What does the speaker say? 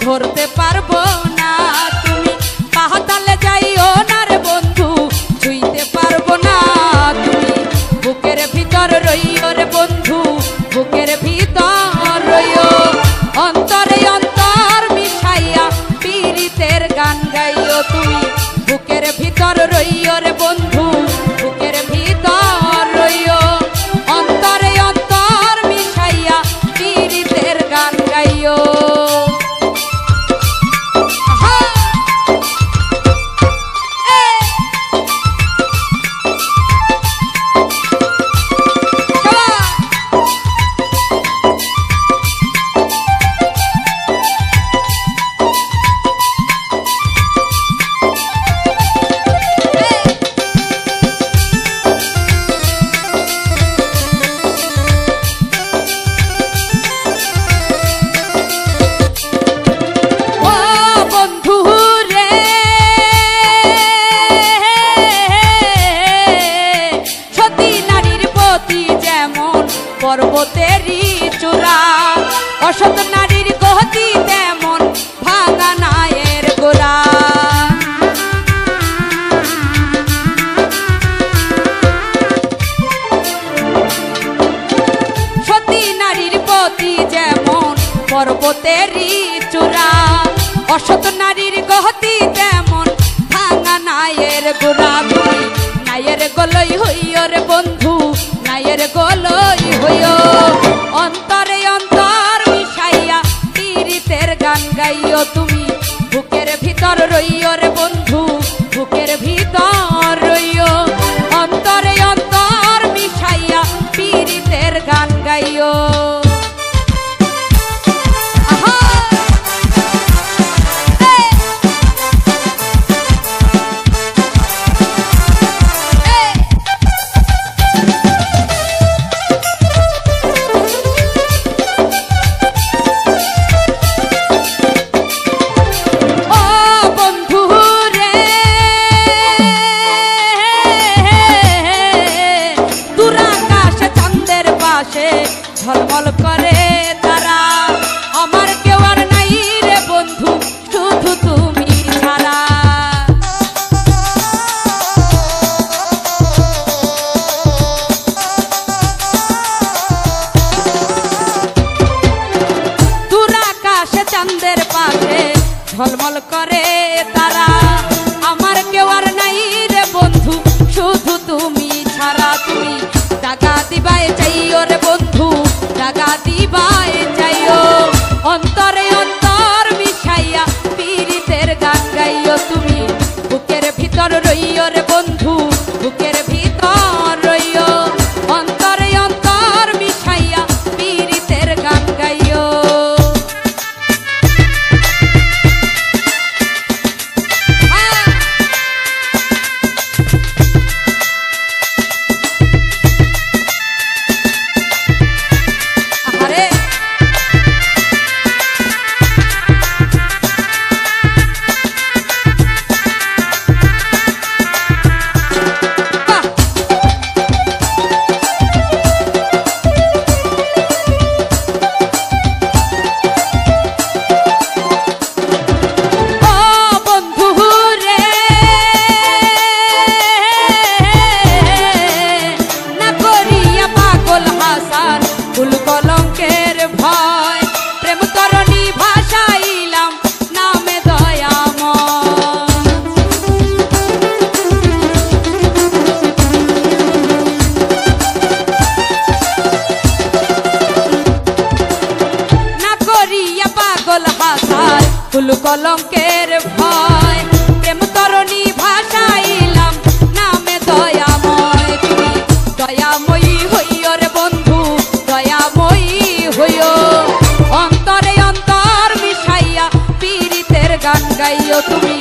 ধরতে পারবো না। তুমি পাহাতালে যাইও না রে বন্ধু, ছুঁইতে পারবো না। তুমি বুকের ভিতর রইও রে বন্ধু, বুকের ভিতর রইও। অন্তরে অন্তর মিশাইয়া পীড়িতের গান গাইও। তুমি বুকের ভিতর রইও রে বন্ধু, বুকের ভিতর রইও। অন্তরে অন্তর মিশাইয়া পীড়িতের গান গাইও। পর্বতেরই চূড়া অসৎ নারীর গতি তেমন ভাঙা নায়ের গোড়া। সতী নারীর গতি যেমন পর্বতেরই চূড়া, অসৎ নারীর গতি তেমন ভাঙা নায়ের গোড়া। তুমি নায়ের গলই হইও রে বন্ধু, নায়ের গলই হইও। অন্তরে অন্তর মিশাইয়া পীড়িতের গান গাইও। তুমি বুকের ভিতর রইও রে বন্ধু, বুকের ভিতর রইও। অন্তরে অন্তর মিশাইয়া পীড়িতের গান গাইও। ঝলমল করে তারা, আমার কেউ আর নাই রে বন্ধু, শুধু তুমি ছাড়া। দূর আকাশে চাঁদের পাশে ঝলমল করে তারা, আমার কেউ আর নাই রে বন্ধু, শুধু তুমি ছাড়া। তুমি টাকা দিবাই চাইও রে বন্ধু, টাকা দিবাই চাইও। অন্তরে অন্তর মিশাইয়া পীড়িতের গান গাইও। তুমি বুকের ভিতর রইও রে বন্ধু, বুকের ভিতর রইও। অন্তরে অন্তর মিশাইয়া পীড়িতের গান গাইও। ফুল কলঙ্কের ভয় প্রেম তরণী ভাষাইলাম নামে দয়াময়। তুমি দয়াময়ী হইও রে বন্ধু, দয়াময়ী হইও। অন্তরে অন্তর মিশাইয়া পীড়িতের গান গাইও। তুমি